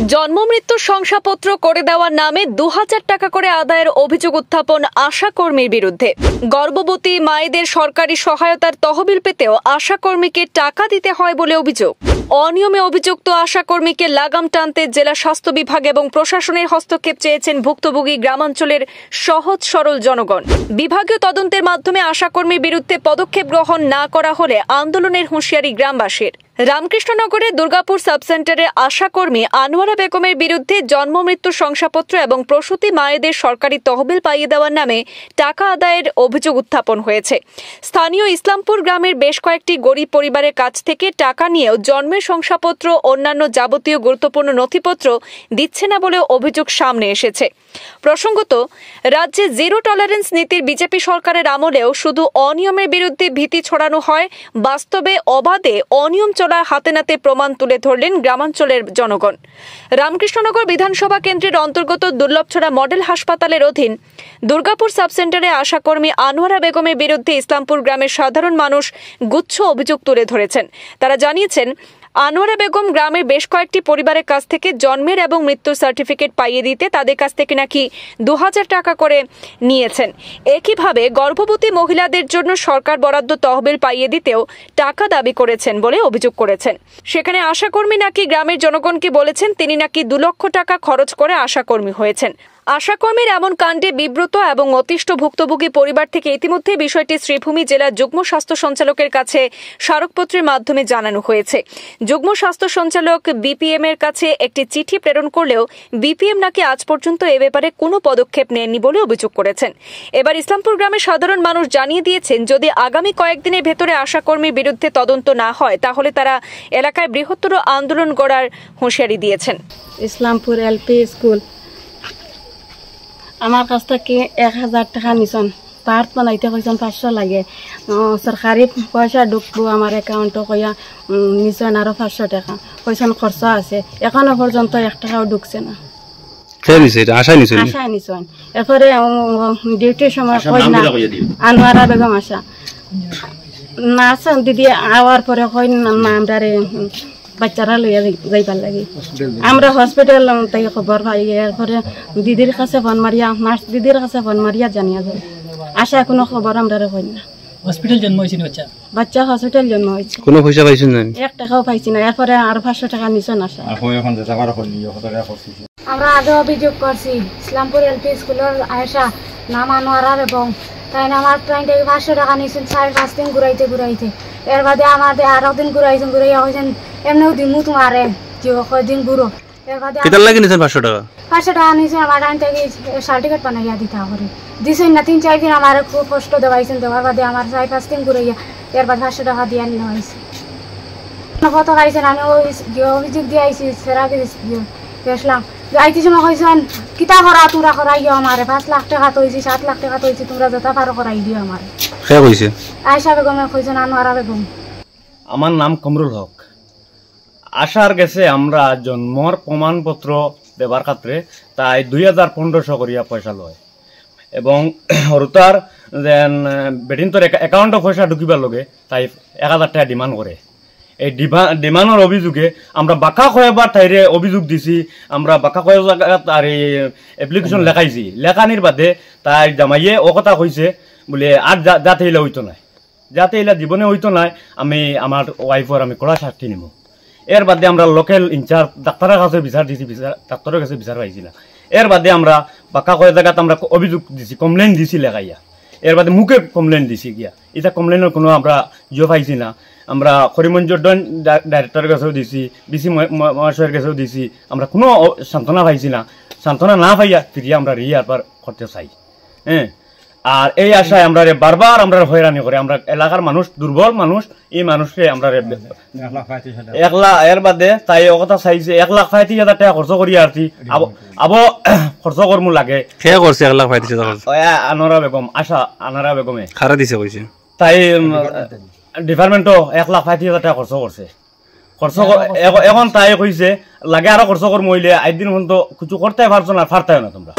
জন্ম মৃত্যুর শংসাপত্র করে দেওয়ার নামে ২০০০ টাকা করে আদায়ের অভিযোগ উত্থাপন আশাকর্মীর বিরুদ্ধে। গর্ভবতী মায়েদের সরকারি সহায়তার তহবিল পেতেও আশাকর্মীকে টাকা দিতে হয় বলে অভিযোগ। অনিয়মে অভিযুক্ত আশাকর্মীকে লাগাম টানতে জেলা স্বাস্থ্য বিভাগ এবং প্রশাসনের হস্তক্ষেপ চেয়েছেন ভুক্তভোগী গ্রামাঞ্চলের সহজ সরল জনগণ। বিভাগীয় তদন্তের মাধ্যমে আশাকর্মীর বিরুদ্ধে পদক্ষেপ গ্রহণ না করা হলে আন্দোলনের হুঁশিয়ারি গ্রামবাসীর। রামকৃষ্ণনগরের দুর্গাপুর সাবসেন্টারের আশাকর্মী আনোয়ারা বেগমের বিরুদ্ধে জন্ম মৃত্যুর শংসাপত্র এবং প্রসূতি মায়েদের সরকারি তহবিল পাইয়ে দেওয়ার নামে টাকা আদায়ের অভিযোগ উত্থাপন হয়েছে। স্থানীয় ইসলামপুর গ্রামের বেশ কয়েকটি গরিব পরিবারের কাছ থেকে টাকা নিয়েও জন্মের শংসাপত্র অন্যান্য যাবতীয় গুরুত্বপূর্ণ নথিপত্র দিচ্ছে না বলে অভিযোগ সামনে এসেছে। প্রসঙ্গত, রাজ্যে জিরো টলারেন্স নীতির বিজেপি সরকারের আমলেও শুধু অনিয়মের বিরুদ্ধে ভীতি ছড়ানো হয়, বাস্তবে অবাধে অনিয়ম চলার হাতে নাতে প্রমাণ তুলে ধরলেন গ্রামাঞ্চলের জনগণ। রামকৃষ্ণনগর বিধানসভা কেন্দ্রের অন্তর্গত দুর্লভছড়া মডেল হাসপাতালের অধীন দুর্গাপুর সাবসেন্টারে আশাকর্মী আনোয়ারা বেগমের বিরুদ্ধে ইসলামপুর গ্রামের সাধারণ মানুষ গুচ্ছ অভিযোগ তুলে ধরেছেন। তারা জানিয়েছেন, আনোয়ারা বেগম গ্রামের বেশ কয়েকটি পরিবারের কাছ থেকে জন্মের এবং মৃত্যুর সার্টিফিকেট পাইয়ে দিতে তাদের কাছ থেকে নাকি ২০০০ টাকা করে নিয়েছেন। একইভাবে গর্ভবতী মহিলাদের জন্য সরকার বরাদ্দ তহবিল পাইয়ে দিতেও টাকা দাবি করেছেন বলে অভিযোগ করেছেন। সেখানে আশাকর্মী নাকি গ্রামের জনগণকে বলেছেন তিনি নাকি ২ লক্ষ টাকা খরচ করে আশাকর্মী হয়েছেন। আশাকর্মীর এমন কাণ্ডে বিব্রত এবং অতিষ্ঠ ভুক্তভোগী পরিবার থেকে ইতিমধ্যে বিষয়টি শ্রীভূমি জেলা যুগ্ম স্বাস্থ্য সঞ্চালকের কাছে স্মারকপত্রের মাধ্যমে জানানো হয়েছে। যুগ্ম স্বাস্থ্য সঞ্চালক বিপিএম এর কাছে একটি চিঠি প্রেরণ করলেও বিপিএম নাকি আজ পর্যন্ত এ ব্যাপারে কোনো পদক্ষেপ নেননি বলে অভিযোগ করেছেন। এবার ইসলামপুর গ্রামের সাধারণ মানুষ জানিয়ে দিয়েছেন, যদি আগামী কয়েকদিনের ভেতরে আশাকর্মীর বিরুদ্ধে তদন্ত না হয় তাহলে তারা এলাকায় বৃহত্তর আন্দোলন করার হুঁশিয়ারি দিয়েছেন। ইসলামপুর এলপি স্কুল আমার কাছ থেকে ১০০০ টাকা নিছন, পার্ট বানাইতে কইছেন ৫০০ লাগে। সরকারি পয়সা ঢুকবো আমার অ্যাকাউন্টে কইয়া নিছন আরো ৫০০ টাকা কইছেন খরচা আছে, এখনো পর্যন্ত ১ টাকাও ঢুকছে না। আশা নিছন। এরপরে ডিউটির সময় কই না আনোয়ারা বেগম আশা না আছেন দিদি আওয়ার পরে কই না আমরা বাচ্চারা লইয়া যাইবার লাগে। আমরা হসপিটাল তাই খবর পাই, এরপরে দিদির কাছে ফোন মারিয়া, নার্স দিদির কাছে ফোন মারিয়া জানিয়া যায়। আশা কোনো খবর আমরা কই না। হসপিটাল জন্ম হয়েছে বাচ্চা হসপিটাল জন্ম হয়েছে, কোনো পয়সা পাইছেন না? ১ টাকাও পাইছি না। এরপরে আরো ৫০০ টাকা নিছেন আশা। আমরা আগে অভিযোগ করছি ইসলামপুর এলপি স্কুলের আয়েশা নাম আনোয়ারা এবং তাই আমার ট্রেন থেকে ৫০০ টাকা নিয়েছেন ৪-৫ দিন ঘুরাইতে। এর বাদে আমাদের আরো দিন ঘুরাইয়া হয়েছেন এমনিও দিমু তোমারে দিন ঘুরো। এর বাদে ৫০০ টাকা ৫০০ টাকা নিয়েছে আমার ট্রেন থেকে সার্টিফিকেট বানাইয়া দিতে হবে দিছেন না। ৩-৪ দিন আমার খুব কষ্ট দেওয়াইছেন, দেওয়ার বাদে আমার ৪-৫ দিন ঘুরাইয়া এর বাদে ৫০০ টাকা দিয়ে নেওয়া হয়েছে। কত খাইছেন আমি অভিযোগ দিয়ে আইসি সেরাকে গেছিলাম আইতে সময় কইছেন কিতা করা তোমরা করাই দিও আমারে, ৫ লাখ টাকা তৈছি ৭ লাখ টাকা তৈছি, তোমরা যথা পারো করাই দিও আমারে। কে কইছে? আয়েশা বেগমে কইছেন আনোয়ারা বেগম। আমার নাম কমরুল হক। আশার গেছে আমরা জন্মর প্রমাণপত্র দেবার ক্ষেত্রে তাই ২৫০০ করিয়া পয়সা লয় এবং হরতার যেন বেটিনতর একাউন্টে পয়সা ঢুকিবার লগে তাই ১০০০ টাকা ডিমান্ড করে। এই ডিমান্ডের অভিযোগে আমরা বাঁকা কয়েকবার তাইরে অভিযোগ দিছি, আমরা বাঁকা কয়েক জায়গাত আর এই এপ্লিকেশন লেখাইছি। লেখানির বাদে তাই জামাইয়ে ও কথা কইছে বলে আর যাতে এলে হইতো নাই, যাতে এলে জীবনে হইতো নাই, আমি আমার ওয়াইফর আমি কড়া শাস্তি নিব। এর বাদে আমরা লোকাল ইনচার্জ ডাক্তারের কাছে বিচার দিছি, ডাক্তারের কাছে বিচার পাইছি না। এর বাদে আমরা বাঁকা কয়েক জায়গাত আমরা অভিযোগ দিছি, কমপ্লেন দিছি লেখাইয়া। এর বাদে মুখে কমপ্লেন দিছি গিয়া, এটা কমপ্লেনের কোনো আমরা পাইছি না। আমরা করিমগঞ্জ ডাইরেক্টরের কাছেও দিছি, ডিসি মহাশয়ের কাছেও দিছি, আমরা কোনো সান্ত্বনা পাইছি না। সান্ত্বনা না পাইয়া ফিরিয়ে আমরা রিয়ারবার করতে চাই। হ্যাঁ, আর এই আশায় আমরা বারবার আমরা হয়রানি করে, আমরা এলাকার মানুষ দুর্বল মানুষ, এই মানুষকে আমরা ১ লাখ এর বাদে তাই ও কথা চাইছে ১,৩৫,০০০ টাকা খরচ করি আর কি আবো খরচ করমু লাগে। কে করছে ১,৩৫,০০০ টাকা? আনোয়ারা বেগম আশা আনোয়ারা বেগমে খারা দিছে কইছে তাই ডিপার্টমেন্টও ১,৩৫,০০০ টাকা খরচ করছে। এখন তাই কইছে লাগে আরো খরচ করমু হইলে ৮ দিন পর্যন্ত কিছু করতে পারছো না, পারতাই না তোমরা।